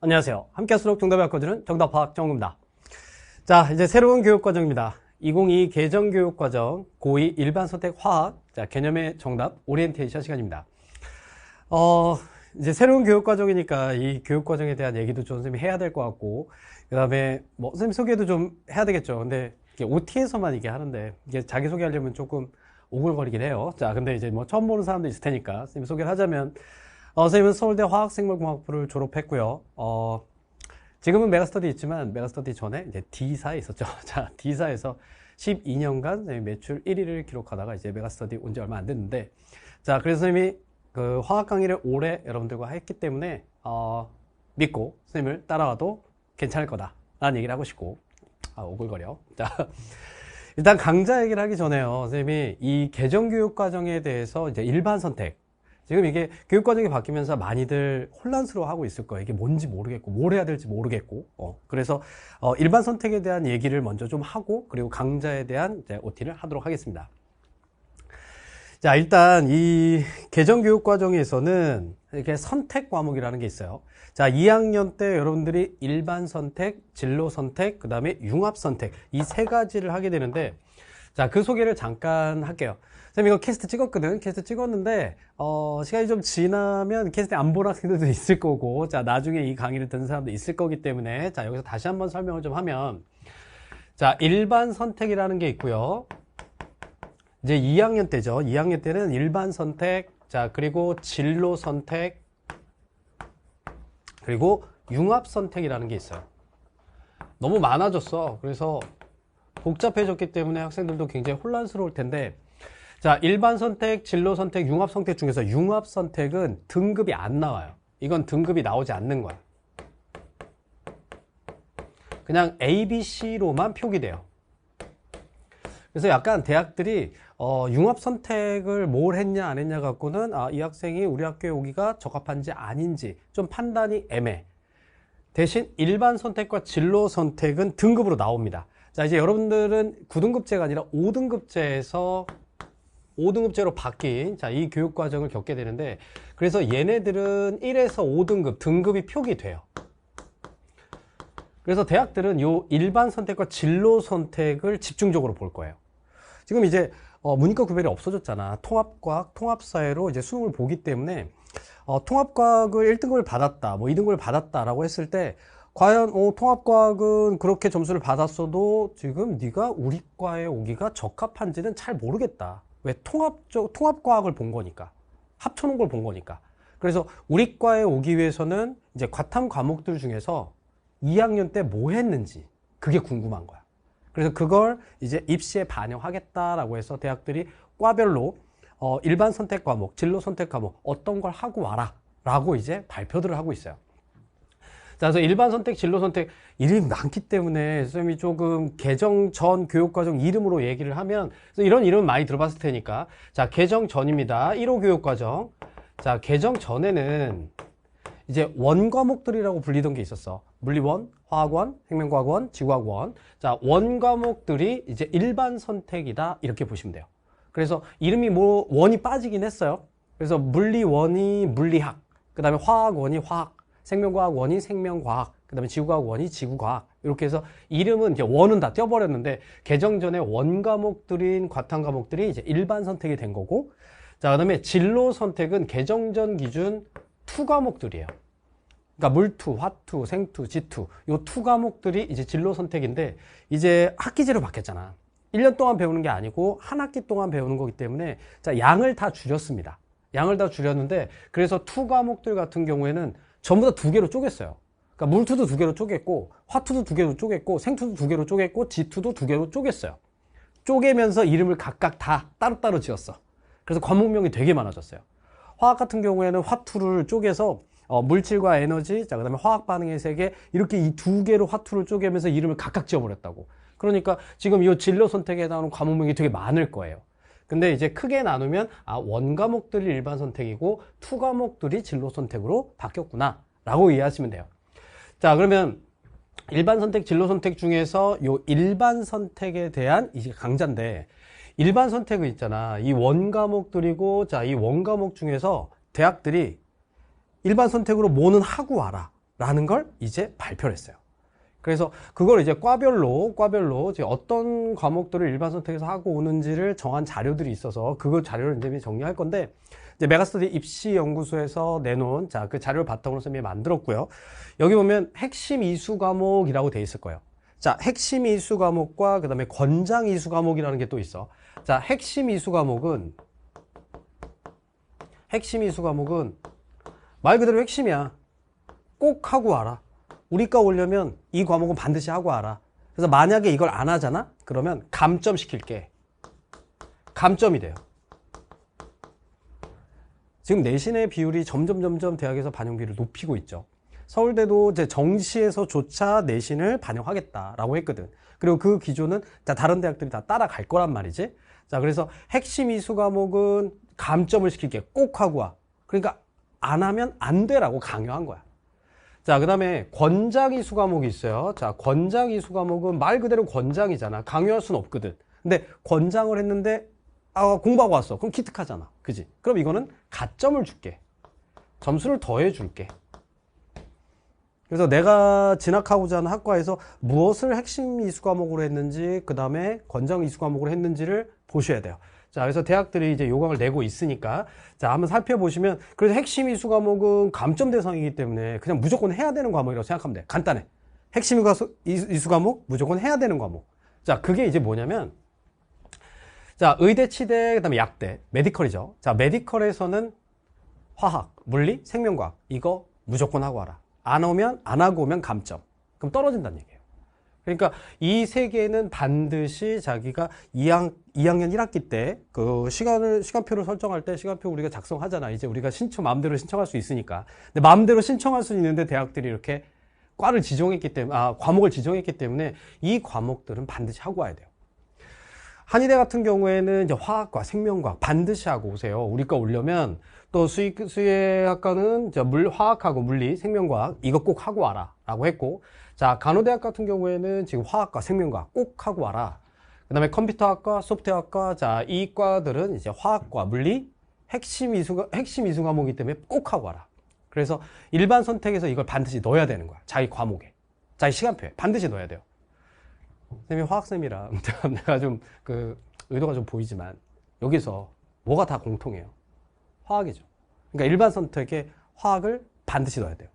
안녕하세요. 함께 할수록 정답을 바꿔주는 정답학 정우입니다. 자, 이제 새로운 교육과정입니다. 2022 개정교육과정 고2 일반선택 화학 개념의 정답 오리엔테이션 시간입니다. 이제 새로운 교육과정이니까 이 교육과정에 대한 얘기도 좀 선생님이 해야 될 것 같고, 그 다음에 선생님 소개도 좀 해야 되겠죠. 근데 OT에서만 이게 하는데 이게 자기소개하려면 조금 오글거리긴 해요. 자, 근데 이제 처음 보는 사람도 있을 테니까 선생님 소개를 하자면, 선생님은 서울대 화학생물공학부를 졸업했고요. 지금은 메가스터디 있지만 메가스터디 전에 이제 D사에 있었죠. 자, D사에서 12년간 매출 1위를 기록하다가 이제 메가스터디 온 지 얼마 안 됐는데, 자, 그래서 선생님이 그 화학 강의를 오래 여러분들과 했기 때문에 믿고 선생님을 따라와도 괜찮을 거다 라는 얘기를 하고 싶고, 오글거려. 자, 일단 강좌 얘기를 하기 전에요, 선생님이 이 개정교육과정에 대해서 이제 일반 선택, 지금 이게 교육과정이 바뀌면서 많이들 혼란스러워하고 있을 거예요. 이게 뭔지 모르겠고 뭘 해야 될지 모르겠고, 그래서 일반 선택에 대한 얘기를 먼저 좀 하고, 그리고 강좌에 대한 이제 OT를 하도록 하겠습니다. 자, 일단 이 개정교육과정에서는 이렇게 선택 과목이라는 게 있어요. 자, 2학년 때 여러분들이 일반 선택, 진로 선택, 그 다음에 융합 선택, 이 세 가지를 하게 되는데, 자, 그 소개를 잠깐 할게요. 선생님 이거 캐스트 찍었거든. 캐스트 찍었는데 시간이 좀 지나면 캐스트 안 본 학생들도 있을 거고, 자, 나중에 이 강의를 듣는 사람도 있을 거기 때문에, 자, 여기서 다시 한번 설명을 좀 하면, 자, 일반 선택이라는 게 있고요. 이제 2학년 때죠. 2학년 때는 일반 선택, 자, 그리고 진로 선택, 그리고 융합 선택이라는 게 있어요. 너무 많아졌어. 그래서 복잡해졌기 때문에 학생들도 굉장히 혼란스러울 텐데, 자, 일반 선택, 진로 선택, 융합 선택 중에서 융합 선택은 등급이 안 나와요. 이건 등급이 나오지 않는 거야. 그냥 A, B, C로만 표기돼요. 그래서 약간 대학들이 융합 선택을 뭘 했냐 안 했냐 갖고는 이 학생이 우리 학교에 오기가 적합한지 아닌지 좀 판단이 애매해. 대신 일반 선택과 진로 선택은 등급으로 나옵니다. 자, 이제 여러분들은 9등급제가 아니라 5등급제에서 5등급제로 바뀐, 자, 이 교육과정을 겪게 되는데, 그래서 얘네들은 1에서 5등급 등급이 표기돼요. 그래서 대학들은 요 일반 선택과 진로 선택을 집중적으로 볼 거예요. 지금 이제 문이과 구별이 없어졌잖아. 통합과학, 통합사회로 이제 수능을 보기 때문에 통합과학을 1등급을 받았다, 2등급을 받았다라고 했을 때, 과연 통합과학은 그렇게 점수를 받았어도 지금 네가 우리 과에 오기가 적합한지는 잘 모르겠다. 왜? 통합과학을 본 거니까, 합쳐놓은 걸 본 거니까. 그래서 우리 과에 오기 위해서는 이제 과탐 과목들 중에서 2학년 때 뭐 했는지 그게 궁금한 거야. 그래서 그걸 이제 입시에 반영하겠다라고 해서 대학들이 과별로 일반 선택 과목, 진로 선택 과목 어떤 걸 하고 와라 라고 이제 발표들을 하고 있어요. 자, 그래서 일반 선택, 진로 선택 이름이 많기 때문에 선생님이 조금 개정 전 교육과정 이름으로 얘기를 하면, 그래서 이런 이름 많이 들어봤을 테니까, 자, 개정 전입니다. 1호 교육과정. 자, 개정 전에는 이제 원과목들이라고 불리던 게 있었어. 물리원, 화학원, 생명과학원, 지구과학원. 자, 원과목들이 이제 일반 선택이다 이렇게 보시면 돼요. 그래서 이름이 원이 빠지긴 했어요. 그래서 물리원이 물리학, 그 다음에 화학원이 화학, 생명과학원이 생명과학, 그 다음에 지구과학원이 지구과학, 이렇게 해서 이름은 이제 원은 다 떼어버렸는데, 개정 전에 원과목들인 과탐 과목들이 이제 일반 선택이 된 거고, 자, 그 다음에 진로 선택은 개정 전 기준 투 과목들이에요. 그러니까 물투, 화투, 생투, 지투, 요 투 과목들이 이제 진로 선택인데, 이제 학기제로 바뀌었잖아. 1년 동안 배우는 게 아니고 한 학기 동안 배우는 거기 때문에, 자, 양을 다 줄였습니다. 양을 다 줄였는데, 그래서 투 과목들 같은 경우에는 전부 다 2개로 쪼갰어요. 그러니까 물투도 2개로 쪼갰고, 화투도 2개로 쪼갰고, 생투도 2개로 쪼갰고, 지투도 2개로 쪼갰어요. 쪼개면서 이름을 각각 다 따로따로 지었어. 그래서 과목명이 되게 많아졌어요. 화학 같은 경우에는 화투를 쪼개서 물질과 에너지, 자, 그 다음에 화학 반응의 세계, 이렇게 이 2개로 화투를 쪼개면서 이름을 각각 지어버렸다고. 그러니까 지금 이 진로 선택에 나오는 과목명이 되게 많을 거예요. 근데 이제 크게 나누면 원 과목들이 일반 선택이고 투 과목들이 진로 선택으로 바뀌었구나 라고 이해하시면 돼요. 자, 그러면 일반 선택, 진로 선택 중에서 요 일반 선택에 대한 이제 강좌인데, 일반 선택은 있잖아, 이 원 과목들이고, 자, 이 원 과목 중에서 대학들이 일반 선택으로 뭐는 하고 와라 라는 걸 이제 발표를 했어요. 그래서 그걸 이제 과별로 이제 어떤 과목들을 일반 선택에서 하고 오는지를 정한 자료들이 있어서 그거 자료를 이제 정리할 건데, 이제 메가스터디 입시연구소에서 내놓은 그 자료를 바탕으로 쌤이 만들었고요. 여기 보면 핵심 이수 과목이라고 돼 있을 거예요. 자, 핵심 이수 과목과 그 다음에 권장 이수 과목이라는 게 또 있어. 자, 핵심 이수 과목은 말 그대로 핵심이야. 꼭 하고 와라. 우리과 오려면 이 과목은 반드시 하고 와라. 그래서 만약에 이걸 안 하잖아? 그러면 감점 시킬게. 감점이 돼요. 지금 내신의 비율이 점점 대학에서 반영비를 높이고 있죠. 서울대도 이제 정시에서조차 내신을 반영하겠다라고 했거든. 그리고 그 기조는 다른 대학들이 다 따라갈 거란 말이지. 자, 그래서 핵심 이수 과목은 감점을 시킬게. 꼭 하고 와. 그러니까 안 하면 안 돼라고 강요한 거야. 자, 그 다음에 권장 이수 과목이 있어요. 자, 권장 이수 과목은 말 그대로 권장이잖아. 강요할 수는 없거든. 근데 권장을 했는데 공부하고 왔어. 그럼 기특하잖아. 그지? 그럼 이거는 가점을 줄게. 점수를 더해 줄게. 그래서 내가 진학하고자 하는 학과에서 무엇을 핵심 이수 과목으로 했는지, 그 다음에 권장 이수 과목으로 했는지를 보셔야 돼요. 자, 그래서 대학들이 이제 요강을 내고 있으니까, 자, 한번 살펴보시면, 그래서 핵심 이수 과목은 감점 대상이기 때문에 그냥 무조건 해야 되는 과목이라고 생각하면 돼. 간단해. 핵심 이수 과목, 무조건 해야 되는 과목. 자, 그게 이제 뭐냐면, 자, 의대, 치대, 그 다음에 약대, 메디컬이죠. 자, 메디컬에서는 화학, 물리, 생명과학, 이거 무조건 하고 와라. 안 하고 오면 감점. 그럼 떨어진다는 얘기예요. 그러니까 이 세 개는 반드시 자기가 2학년 1학기 때 그 시간표를 설정할 때 시간표 우리가 작성하잖아. 이제 우리가 마음대로 신청할 수 있으니까. 근데 마음대로 신청할 수 있는데 대학들이 이렇게 과목을 지정했기 때문에 이 과목들은 반드시 하고 와야 돼요. 한의대 같은 경우에는 이제 화학과 생명과학 반드시 하고 오세요. 우리과 오려면 또 수의학과는 화학하고 물리, 생명과학 이거 꼭 하고 와라 라고 했고, 자, 간호대학 같은 경우에는 지금 화학과 생명과학 꼭 하고 와라. 그 다음에 컴퓨터학과, 소프트웨어학과, 자, 이 과들은 이제 화학과 물리, 핵심 이수 과목이기 때문에 꼭 하고 와라. 그래서 일반 선택에서 이걸 반드시 넣어야 되는 거야. 자기 과목에, 자기 시간표에 반드시 넣어야 돼요. 쌤이 화학쌤이라 내가 좀 의도가 좀 보이지만 여기서 뭐가 다 공통해요? 화학이죠. 그러니까 일반 선택에 화학을 반드시 넣어야 돼요.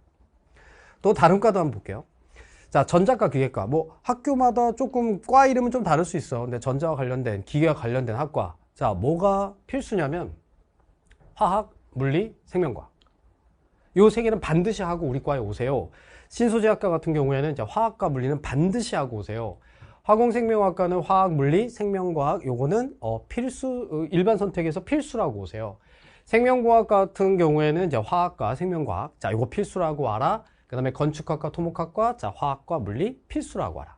또 다른 과도 한번 볼게요. 자, 전자과, 기계과. 뭐 학교마다 조금 과 이름은 좀 다를 수 있어. 근데 전자와 관련된, 기계와 관련된 학과. 자, 뭐가 필수냐면 화학, 물리, 생명과학. 요 세 개는 반드시 하고 우리 과에 오세요. 신소재학과 같은 경우에는 이제 화학과 물리는 반드시 하고 오세요. 화공생명학과는 화학, 물리, 생명과학 요거는 일반 선택에서 필수라고 오세요. 생명공학 같은 경우에는 이제 화학과, 생명과학, 자, 이거 필수라고 와라. 그 다음에 건축학과, 토목학과, 자, 화학과, 물리 필수라고 와라.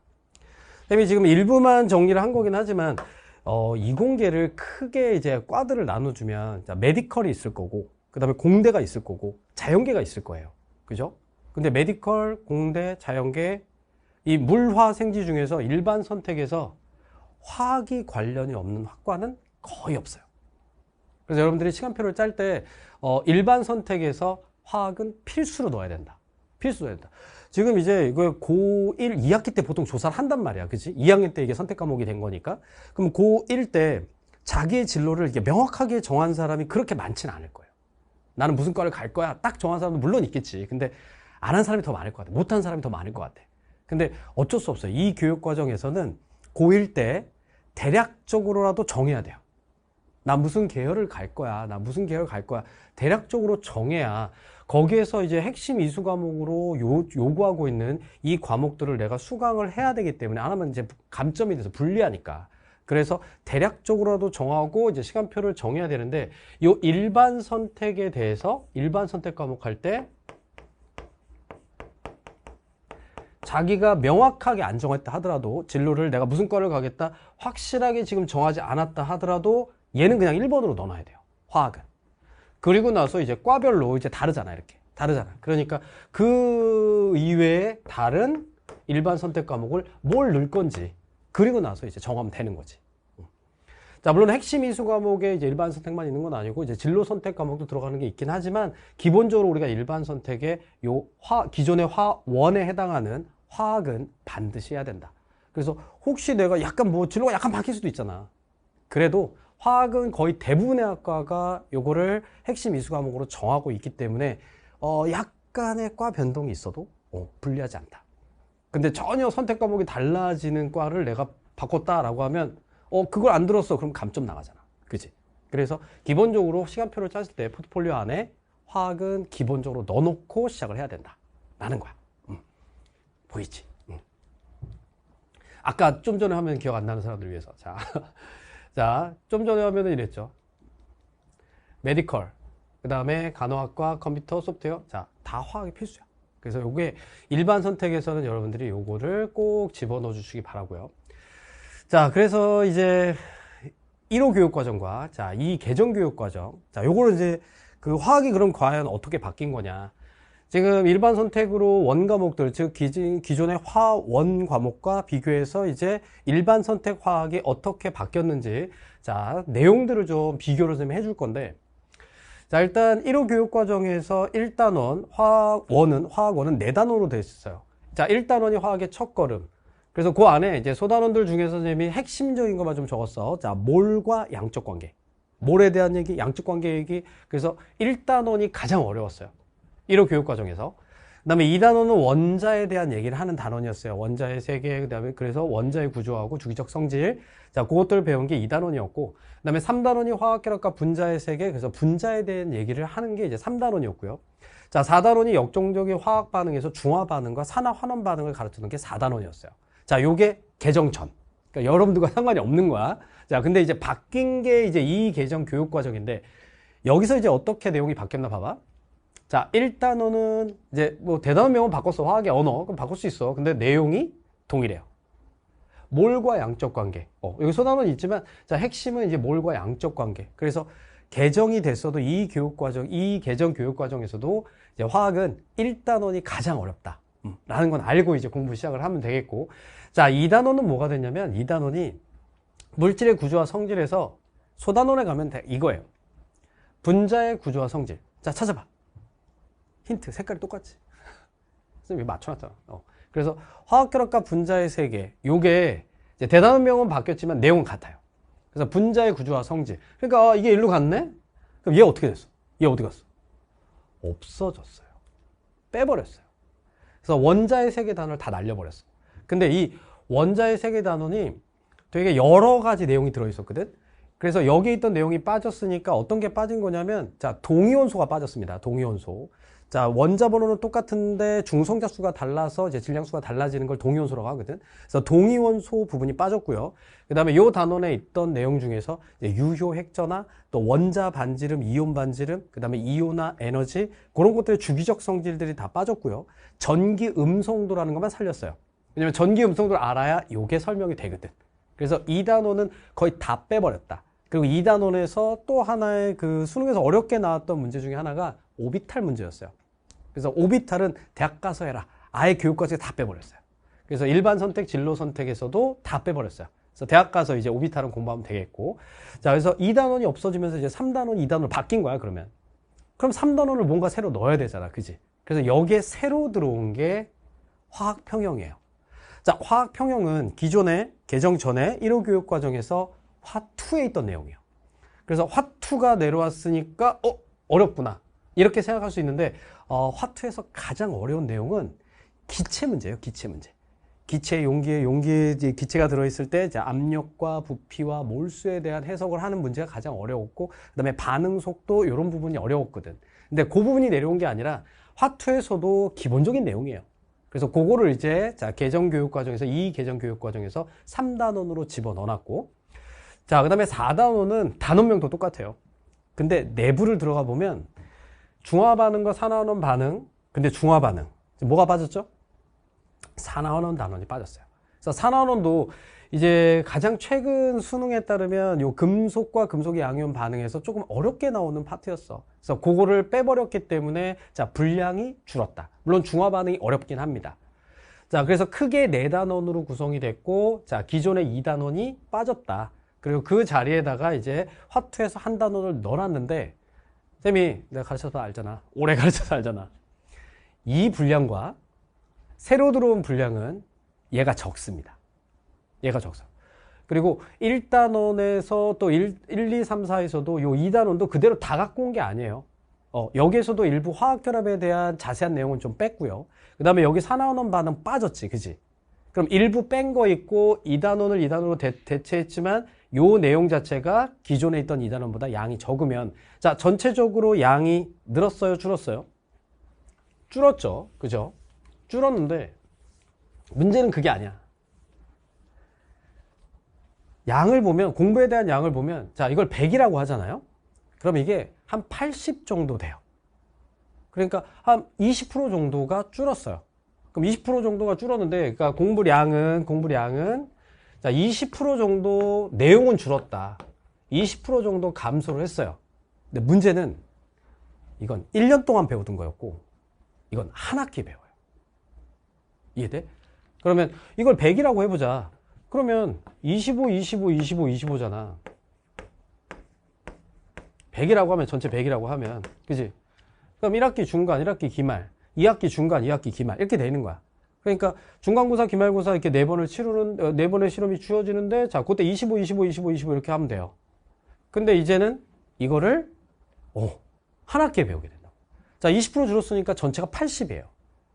그다음에 지금 일부만 정리를 한 거긴 하지만 이공계를 크게 이제 과들을 나눠주면, 자, 메디컬이 있을 거고, 그 다음에 공대가 있을 거고, 자연계가 있을 거예요. 그죠? 근데 메디컬, 공대, 자연계, 이 물화 생지 중에서 일반 선택에서 화학이 관련이 없는 학과는 거의 없어요. 그래서 여러분들이 시간표를 짤 때 일반 선택에서 화학은 필수로 넣어야 된다. 필수로 넣어야 된다. 지금 이제 이거 고1 2학기 때 보통 조사를 한단 말이야. 그치? 2학년 때 이게 선택 과목이 된 거니까. 그럼 고1 때 자기의 진로를 이렇게 명확하게 정한 사람이 그렇게 많지는 않을 거예요. 나는 무슨 과를 갈 거야. 딱 정한 사람도 물론 있겠지. 근데 안 한 사람이 더 많을 것 같아. 못 한 사람이 더 많을 것 같아. 근데 어쩔 수 없어요. 이 교육 과정에서는 고1 때 대략적으로라도 정해야 돼요. 나 무슨 계열을 갈 거야. 나 무슨 계열 갈 거야. 대략적으로 정해야 거기에서 이제 핵심 이수 과목으로 요구하고 있는 이 과목들을 내가 수강을 해야 되기 때문에 안 하면 이제 감점이 돼서 불리하니까. 그래서 대략적으로라도 정하고 이제 시간표를 정해야 되는데, 요 일반 선택에 대해서 일반 선택 과목 할 때 자기가 명확하게 안 정했다 하더라도, 진로를 내가 무슨 과를 가겠다 확실하게 지금 정하지 않았다 하더라도 얘는 그냥 1번으로 넣어놔야 돼요. 화학은. 그리고 나서 이제 과별로 이제 다르잖아. 이렇게 다르잖아. 그러니까 그 이외에 다른 일반 선택 과목을 뭘 넣을 건지 그리고 나서 이제 정하면 되는 거지. 자, 물론 핵심 이수 과목에 이제 일반 선택만 있는 건 아니고 이제 진로 선택 과목도 들어가는 게 있긴 하지만 기본적으로 우리가 일반 선택에 요 기존의 화원에 해당하는 화학은 반드시 해야 된다. 그래서 혹시 내가 약간 뭐 진로가 약간 바뀔 수도 있잖아. 그래도 화학은 거의 대부분의 학과가 요거를 핵심 이수 과목으로 정하고 있기 때문에 약간의 과 변동이 있어도 불리하지 않다. 근데 전혀 선택 과목이 달라지는 과를 내가 바꿨다라고 하면 그걸 안 들었어. 그럼 감점 나가잖아. 그치? 그래서 기본적으로 시간표를 짰을 때 포트폴리오 안에 화학은 기본적으로 넣어놓고 시작을 해야 된다. 라는 거야. 보이지? 아까 좀 전에 하면 기억 안 나는 사람들 위해서. 자, 자, 좀 전에 하면은 이랬죠. 메디컬, 그 다음에 간호학과, 컴퓨터, 소프트웨어. 자, 다 화학이 필수야. 그래서 요게 일반 선택에서는 여러분들이 요거를 꼭 집어넣어 주시기 바라고요. 자, 그래서 이제 1호 교육과정과 자, 2 개정 교육과정. 자, 요거를 이제 그 화학이 그럼 과연 어떻게 바뀐 거냐. 지금 일반 선택으로 원 과목들, 즉 기존의 화원 과목과 비교해서 이제 일반 선택 화학이 어떻게 바뀌었는지 자, 내용들을 좀 비교를 좀 해줄 건데 자, 일단 1호 교육과정에서 1단원 화학원은 4단원으로 되어 있어요. 자, 1단원이 화학의 첫걸음. 그래서 그 안에 이제 소단원들 중에서 선생님이 핵심적인 것만 좀 적었어. 자, 몰과 양적 관계. 몰에 대한 얘기, 양적 관계 얘기. 그래서 1단원이 가장 어려웠어요. 1호 교육과정에서. 그 다음에 2단원은 원자에 대한 얘기를 하는 단원이었어요. 원자의 세계, 그 다음에 그래서 원자의 구조하고 주기적 성질. 자, 그것들을 배운 게 2단원이었고, 그 다음에 3단원이 화학결합과 분자의 세계, 그래서 분자에 대한 얘기를 하는 게 이제 3단원이었고요. 자, 4단원이 역종적인 화학 반응에서 중화 반응과 산화 환원 반응을 가르치는 게 4단원이었어요. 자, 요게 개정 전. 그러니까 여러분들과 상관이 없는 거야. 자, 근데 이제 바뀐 게 이제 이 개정 교육과정인데, 여기서 이제 어떻게 내용이 바뀌었나 봐봐. 자, 1단원은 이제 뭐 대단원 명은 바꿨어. 화학의 언어. 그럼 바꿀 수 있어. 근데 내용이 동일해요. 몰과 양적 관계. 여기 소단원이 있지만, 자, 핵심은 이제 몰과 양적 관계. 그래서 개정이 됐어도 이 개정 교육과정에서도 이제 화학은 1단원이 가장 어렵다. 라는 건 알고 이제 공부 시작을 하면 되겠고. 자, 2단원은 뭐가 됐냐면, 2단원이 물질의 구조와 성질에서 소단원에 가면 이거예요. 분자의 구조와 성질. 자, 찾아봐. 힌트, 색깔이 똑같지? 선생님이 맞춰놨잖아. 그래서 화학결합과 분자의 세계, 요게 이제 대단원명은 바뀌었지만 내용은 같아요. 그래서 분자의 구조와 성질. 그러니까 이게 일로 갔네? 그럼 얘 어떻게 됐어? 얘 어디 갔어? 없어졌어요. 빼버렸어요. 그래서 원자의 세계 단원을 다 날려버렸어. 근데 이 원자의 세계 단원이 되게 여러 가지 내용이 들어있었거든? 그래서 여기 있던 내용이 빠졌으니까 어떤 게 빠진 거냐면, 자, 동위원소가 빠졌습니다. 동위원소. 자, 원자 번호는 똑같은데 중성자 수가 달라서 이제 질량수가 달라지는 걸 동위원소라고 하거든. 그래서 동위원소 부분이 빠졌고요. 그 다음에 이 단원에 있던 내용 중에서 유효 핵전화, 또 원자 반지름, 이온 반지름, 그 다음에 이온화 에너지, 그런 것들의 주기적 성질들이 다 빠졌고요. 전기 음성도라는 것만 살렸어요. 왜냐면 전기 음성도를 알아야 이게 설명이 되거든. 그래서 이 단원은 거의 다 빼버렸다. 그리고 이 단원에서 또 하나의 그 수능에서 어렵게 나왔던 문제 중에 하나가 오비탈 문제였어요. 그래서 오비탈은 대학 가서 해라. 아예 교육과정에 다 빼버렸어요. 그래서 일반 선택, 진로 선택에서도 다 빼버렸어요. 그래서 대학 가서 이제 오비탈은 공부하면 되겠고. 자, 그래서 2단원이 없어지면서 이제 3단원, 2단원으로 바뀐 거야, 그러면. 그럼 3단원을 뭔가 새로 넣어야 되잖아. 그지? 그래서 여기에 새로 들어온 게 화학평형이에요. 자, 화학평형은 기존에 개정 전에 1호 교육과정에서 화2에 있던 내용이에요. 그래서 화2가 내려왔으니까 어렵구나. 이렇게 생각할 수 있는데 화2에서 가장 어려운 내용은 기체 문제예요. 기체 문제. 기체 용기에 기체가 들어있을 때 압력과 부피와 몰수에 대한 해석을 하는 문제가 가장 어려웠고, 그 다음에 반응 속도 이런 부분이 어려웠거든. 근데 그 부분이 내려온 게 아니라 화2에서도 기본적인 내용이에요. 그래서 그거를 이제 개정 교육 과정에서 이 개정 교육 과정에서 3단원으로 집어넣어놨고, 자, 그 다음에 4단원은 단원명도 똑같아요. 근데 내부를 들어가 보면 중화 반응과 산화환원 반응, 근데 중화 반응 뭐가 빠졌죠? 산화환원 단원이 빠졌어요. 그래서 산화환원도 이제 가장 최근 수능에 따르면 요 금속과 금속의 양이온 반응에서 조금 어렵게 나오는 파트였어. 그래서 그거를 빼버렸기 때문에 자, 분량이 줄었다. 물론 중화 반응이 어렵긴 합니다. 자, 그래서 크게 4단원으로 구성이 됐고, 자, 기존의 2단원이 빠졌다. 그리고 그 자리에다가 이제 화투에서 한 단원을 넣어놨는데, 쌤이 내가 가르쳐서 알잖아. 오래 가르쳐서 알잖아. 이 분량과 새로 들어온 분량은 얘가 적습니다. 얘가 적어. 그리고 1단원에서 또 1, 2, 3, 4에서도 요 2단원도 그대로 다 갖고 온 게 아니에요. 여기에서도 일부 화학결합에 대한 자세한 내용은 좀 뺐고요. 그 다음에 여기 4나원 반응 빠졌지, 그지? 그럼 일부 뺀 거 있고 2단원을 2단원으로 대체했지만 요 내용 자체가 기존에 있던 2단원보다 양이 적으면, 자, 전체적으로 양이 늘었어요, 줄었어요? 줄었죠, 그죠? 줄었는데 문제는 그게 아니야. 양을 보면, 공부에 대한 양을 보면, 자, 이걸 100이라고 하잖아요? 그럼 이게 한 80 정도 돼요. 그러니까 한 20% 정도가 줄었어요. 그럼 20% 정도가 줄었는데, 그러니까 공부량은 자, 20% 정도 내용은 줄었다. 20% 정도 감소를 했어요. 근데 문제는 이건 1년 동안 배우던 거였고, 이건 한 학기 배워요. 이해돼? 그러면 이걸 100이라고 해보자. 그러면 25, 25, 25, 25잖아. 100이라고 하면, 전체 100이라고 하면, 그지? 그럼 1학기 중간, 1학기 기말, 2학기 중간, 2학기 기말, 이렇게 되는 거야. 그러니까 중간고사, 기말고사 이렇게 4번을 치르는, 4번의 실험이 주어지는데, 자, 그때 25, 25, 25, 25 이렇게 하면 돼요. 근데 이제는 이거를, 한 학기에 배우게 된다고. 자, 20% 줄었으니까 전체가 80이에요.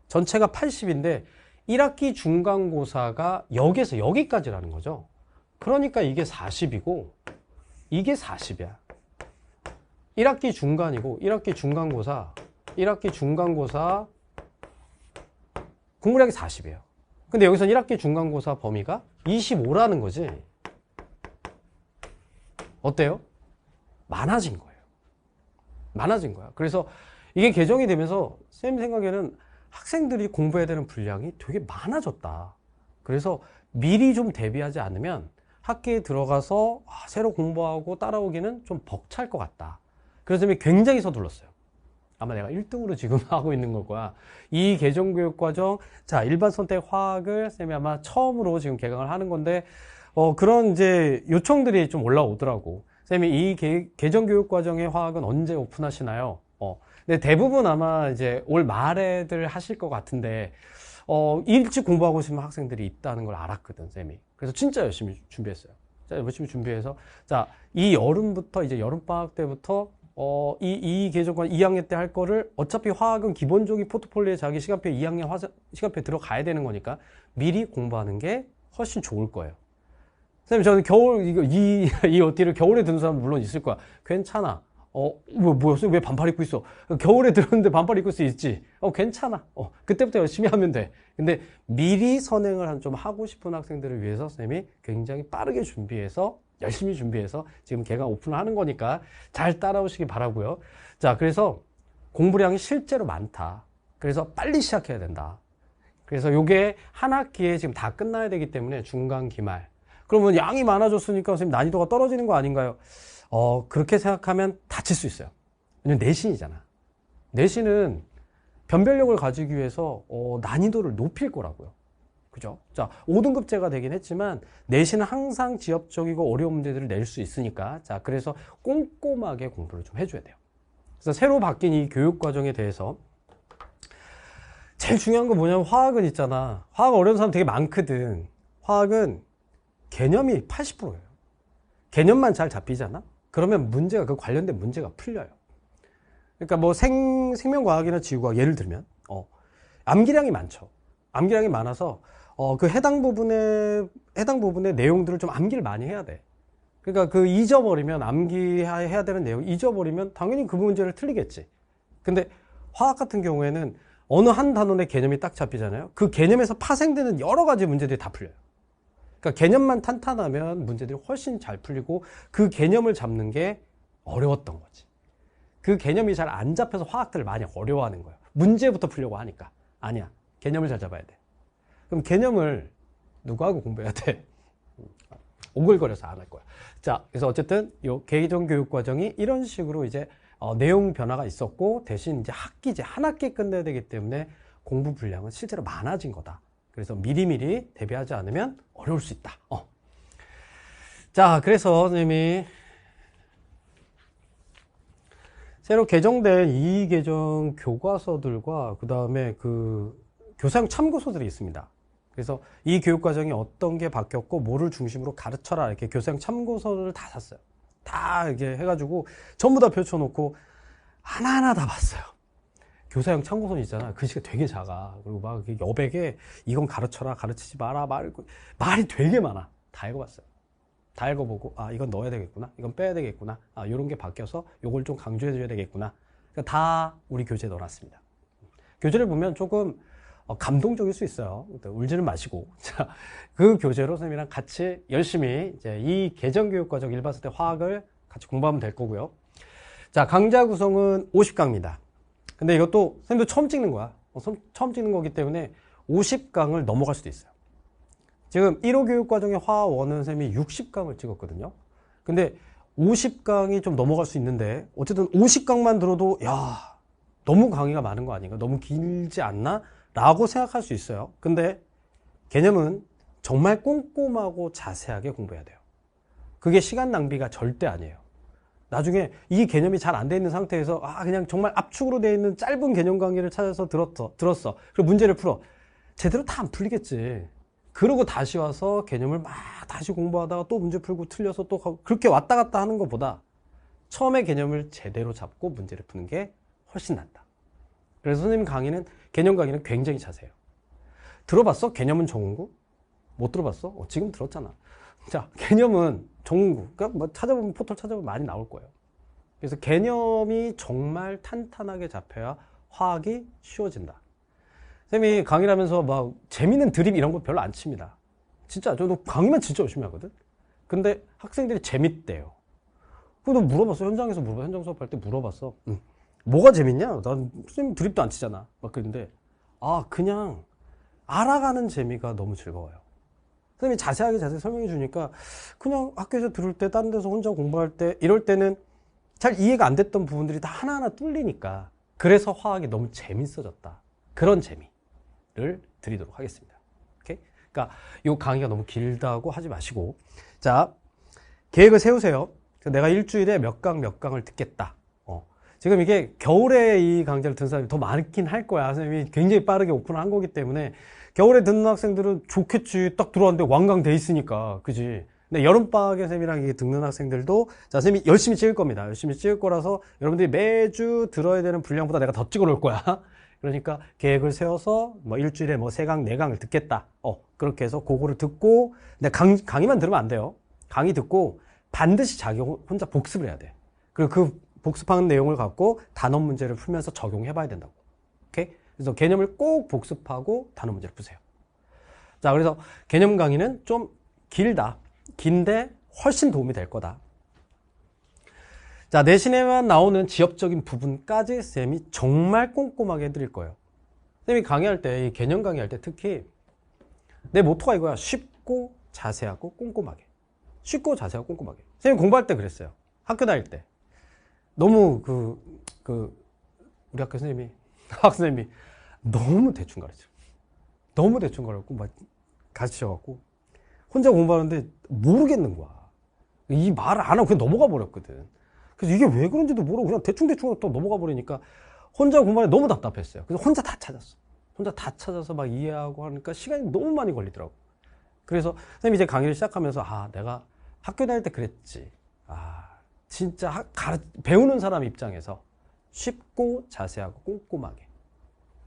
전체가 80인데, 1학기 중간고사가 여기에서 여기까지라는 거죠. 그러니까 이게 40이고, 이게 40이야. 1학기 중간이고, 1학기 중간고사, 공부량이 40이에요. 근데 여기서 1학기 중간고사 범위가 25라는 거지. 어때요? 많아진 거예요. 많아진 거야. 그래서 이게 개정이 되면서 쌤 생각에는 학생들이 공부해야 되는 분량이 되게 많아졌다. 그래서 미리 좀 대비하지 않으면 학기에 들어가서 새로 공부하고 따라오기는 좀 벅찰 것 같다. 그래서 쌤이 굉장히 서둘렀어요. 아마 내가 1등으로 지금 하고 있는 걸 거야. 이 개정교육과정, 자, 일반 선택 화학을 쌤이 아마 처음으로 지금 개강을 하는 건데, 그런 이제 요청들이 좀 올라오더라고. 쌤이 이 개정교육과정의 화학은 언제 오픈하시나요? 근데 대부분 아마 이제 올 말에들 하실 것 같은데, 일찍 공부하고 싶은 학생들이 있다는 걸 알았거든, 쌤이. 그래서 진짜 열심히 준비했어요. 자, 열심히 준비해서, 자, 이 여름부터, 이제 여름방학 때부터, 이 개정관 2학년 때 할 거를 어차피 화학은 기본적인 포트폴리오에 자기 시간표에 2학년 시간표에 들어가야 되는 거니까 미리 공부하는 게 훨씬 좋을 거예요. 선생님, 저는 겨울, 이 OT를 겨울에 듣는 사람 물론 있을 거야. 괜찮아. 뭐였어? 왜 반팔 입고 있어? 겨울에 들었는데 반팔 입고 있지? 괜찮아. 그때부터 열심히 하면 돼. 근데 미리 선행을 좀 하고 싶은 학생들을 위해서 선생님이 굉장히 빠르게 준비해서, 열심히 준비해서 지금 개강 오픈을 하는 거니까 잘 따라오시기 바라고요. 자, 그래서 공부량이 실제로 많다. 그래서 빨리 시작해야 된다. 그래서 요게 한 학기에 지금 다 끝나야 되기 때문에 중간 기말. 그러면 양이 많아졌으니까 선생님 난이도가 떨어지는 거 아닌가요? 그렇게 생각하면 다칠 수 있어요. 왜냐면 내신이잖아. 내신은 변별력을 가지기 위해서 난이도를 높일 거라고요. 그죠? 자, 5등급제가 되긴 했지만 내신은 항상 지엽적이고 어려운 문제들을 낼 수 있으니까, 자, 그래서 꼼꼼하게 공부를 좀 해줘야 돼요. 그래서 새로 바뀐 이 교육과정에 대해서 제일 중요한 건 뭐냐면, 화학은 있잖아. 화학 어려운 사람 되게 많거든. 화학은 개념이 80%예요. 개념만 잘 잡히잖아? 그러면 문제가, 그 관련된 문제가 풀려요. 그러니까 뭐 생명과학이나 지구과학 예를 들면, 암기량이 많죠. 암기량이 많아서, 그 해당 부분의 내용들을 좀 암기를 많이 해야 돼. 그러니까 그 잊어버리면, 암기해야 되는 내용 잊어버리면 당연히 그 문제를 틀리겠지. 근데 화학 같은 경우에는 어느 한 단원의 개념이 딱 잡히잖아요. 그 개념에서 파생되는 여러 가지 문제들이 다 풀려요. 그러니까 개념만 탄탄하면 문제들이 훨씬 잘 풀리고, 그 개념을 잡는 게 어려웠던 거지. 그 개념이 잘 안 잡혀서 화학들을 많이 어려워하는 거예요. 문제부터 풀려고 하니까. 아니야. 개념을 잘 잡아야 돼. 그럼 개념을 누구하고 공부해야 돼? 오글거려서 안 할 거야. 자, 그래서 어쨌든 이 개정교육과정이 이런 식으로 이제 내용 변화가 있었고, 대신 이제 학기제 한 학기 끝내야 되기 때문에 공부 분량은 실제로 많아진 거다. 그래서 미리미리 대비하지 않으면 어려울 수 있다. 자, 그래서 선생님이 새로 개정된 이의개정 교과서들과 그 다음에 그 교사용 참고서들이 있습니다. 그래서 이 교육과정이 어떤 게 바뀌었고 뭐를 중심으로 가르쳐라 이렇게 교사용 참고서를 다 샀어요. 다 이렇게 해가지고 전부 다 펼쳐놓고 하나하나 다 봤어요. 교사용 참고서는 있잖아. 글씨가 되게 작아. 그리고 막 여백에 이건 가르쳐라, 가르치지 마라, 말이 되게 많아. 다 읽어봤어요. 다 읽어보고, 아, 이건 넣어야 되겠구나. 이건 빼야 되겠구나. 아, 요런 게 바뀌어서 요걸 좀 강조해줘야 되겠구나. 그러니까 다 우리 교재에 넣어놨습니다. 교재를 보면 조금 감동적일 수 있어요. 울지는 마시고. 자, 그 교재로 선생님이랑 같이 열심히 이제 이 개정교육과정 일반서대 화학을 같이 공부하면 될 거고요. 자, 강좌 구성은 50강입니다. 근데 이것도 선생님도 처음 찍는 거야. 처음 찍는 거기 때문에 50강을 넘어갈 수도 있어요. 지금 1호 교육과정의 화원은 선생님이 60강을 찍었거든요. 근데 50강이 좀 넘어갈 수 있는데 어쨌든 50강만 들어도 야, 너무 강의가 많은 거 아닌가? 너무 길지 않나? 라고 생각할 수 있어요. 근데 개념은 정말 꼼꼼하고 자세하게 공부해야 돼요. 그게 시간 낭비가 절대 아니에요. 나중에 이 개념이 잘 안 돼 있는 상태에서 그냥 정말 압축으로 되어 있는 짧은 개념 강의를 찾아서 들었어. 그리고 문제를 풀어. 제대로 다 안 풀리겠지. 그러고 다시 와서 개념을 막 다시 공부하다가 또 문제 풀고 틀려서 또 그렇게 왔다 갔다 하는 것보다 처음에 개념을 제대로 잡고 문제를 푸는 게 훨씬 낫다. 그래서 선생님 강의는 개념 강의는 굉장히 자세해요. 들어봤어? 개념은 정은구? 못 들어봤어? 지금 들었잖아. 자, 개념은 정은구. 그러니까 뭐 찾아보면 포털 찾아보면 많이 나올 거예요. 그래서 개념이 정말 탄탄하게 잡혀야 화학이 쉬워진다. 선생님이 강의를 하면서 막 재밌는 드립 이런 거 별로 안 칩니다. 진짜 저도 강의만 진짜 열심히 하거든. 근데 학생들이 재밌대요. 그래서 물어봤어. 현장에서 물어봤어. 현장 수업할 때 물어봤어. 뭐가 재밌냐? 난 선생님 드립도 안 치잖아. 막 그런데 그냥 알아가는 재미가 너무 즐거워요. 선생님이 자세히 설명해 주니까 그냥 학교에서 들을 때 다른 데서 혼자 공부할 때 이럴 때는 잘 이해가 안 됐던 부분들이 다 하나하나 뚫리니까 그래서 화학이 너무 재밌어졌다. 그런 재미를 드리도록 하겠습니다. 오케이? 그러니까 이 강의가 너무 길다고 하지 마시고 자, 계획을 세우세요. 내가 일주일에 몇 강을 듣겠다. 지금 이게 겨울에 이 강좌를 듣는 사람이 더 많긴 할 거야. 선생님이 굉장히 빠르게 오픈을 한 거기 때문에 겨울에 듣는 학생들은 좋겠지. 딱 들어왔는데 완강돼 있으니까. 그지? 근데 여름방학에 선생님이랑 이게 듣는 학생들도 자, 선생님이 열심히 찍을 겁니다. 열심히 찍을 거라서 여러분들이 매주 들어야 되는 분량보다 내가 더 찍어 놓을 거야. 그러니까 계획을 세워서 뭐 일주일에 뭐 3강, 4강을 듣겠다. 그렇게 해서 그거를 듣고 근데 강의만 들으면 안 돼요. 강의 듣고 반드시 자기 혼자 복습을 해야 돼. 그리고 그 복습하는 내용을 갖고 단원 문제를 풀면서 적용해 봐야 된다고. 오케이? 그래서 개념을 꼭 복습하고 단원 문제를 푸세요. 자, 그래서 개념 강의는 좀 길다. 긴데 훨씬 도움이 될 거다. 자, 내신에만 나오는 지엽적인 부분까지 쌤이 정말 꼼꼼하게 해드릴 거예요. 쌤이 강의할 때, 이 개념 강의할 때 특히 내 모토가 이거야. 쉽고 자세하고 꼼꼼하게. 쉽고 자세하고 꼼꼼하게. 쌤이 공부할 때 그랬어요. 학교 다닐 때. 너무 우리 학교 선생님이 학생님이 너무 대충 가르쳐. 너무 대충 가르쳤고 막 가르치셔갖고 혼자 공부하는데 모르겠는 거야. 이 말을 안 하고 그냥 넘어가 버렸거든. 그래서 이게 왜 그런지도 모르고 그냥 대충 또 넘어가 버리니까 혼자 공부하는데 너무 답답했어요. 그래서 혼자 다 찾았어. 혼자 다 찾아서 막 이해하고 하니까 시간이 너무 많이 걸리더라고. 그래서 선생님이 이제 강의를 시작하면서 내가 학교 다닐 때 그랬지. 진짜 배우는 사람 입장에서 쉽고 자세하고 꼼꼼하게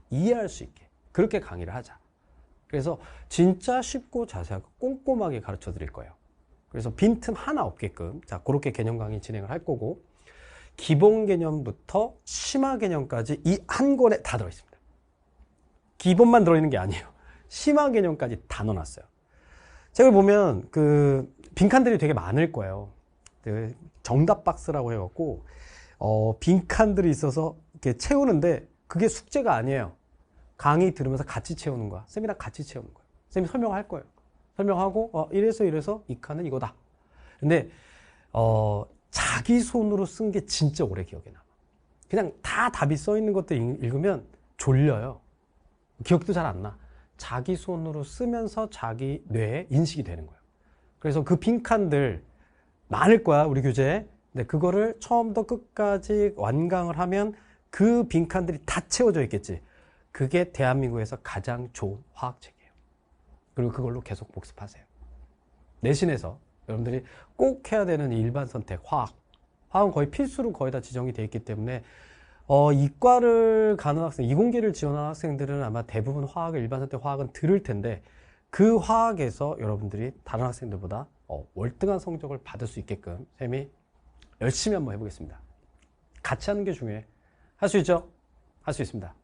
이해할 수 있게 그렇게 강의를 하자. 그래서 진짜 쉽고 자세하고 꼼꼼하게 가르쳐 드릴 거예요. 그래서 빈틈 하나 없게끔 자, 그렇게 개념 강의 진행을 할 거고 기본 개념부터 심화 개념까지 이 한 권에 다 들어있습니다. 기본만 들어있는 게 아니에요. 심화 개념까지 다 넣어놨어요. 책을 보면 그 빈칸들이 되게 많을 거예요. 정답 박스라고 해갖고 빈칸들이 있어서 이렇게 채우는데 그게 숙제가 아니에요. 강의 들으면서 같이 채우는 거야. 쌤이랑 같이 채우는 거야. 쌤이 설명할 거예요. 설명하고 이래서 이 칸은 이거다. 근데 자기 손으로 쓴 게 진짜 오래 기억에 남아. 그냥 다 답이 써 있는 것들 읽으면 졸려요. 기억도 잘 안 나. 자기 손으로 쓰면서 자기 뇌에 인식이 되는 거예요. 그래서 그 빈칸들 많을 거야, 우리 교재에. 근데 그거를 처음부터 끝까지 완강을 하면 그 빈칸들이 다 채워져 있겠지. 그게 대한민국에서 가장 좋은 화학책이에요. 그리고 그걸로 계속 복습하세요. 내신에서 여러분들이 꼭 해야 되는 일반 선택, 화학. 화학은 거의 필수로 거의 다 지정이 되어 있기 때문에 이과를 가는 학생, 이공계를 지원하는 학생들은 아마 대부분 화학을, 일반 선택 화학은 들을 텐데 그 화학에서 여러분들이 다른 학생들보다 월등한 성적을 받을 수 있게끔 쌤이 열심히 한번 해보겠습니다. 같이 하는 게 중요해. 할 수 있죠? 할 수 있습니다.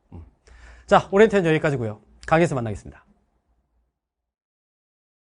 자, 오리엔테이션 여기까지고요. 강의에서 만나겠습니다.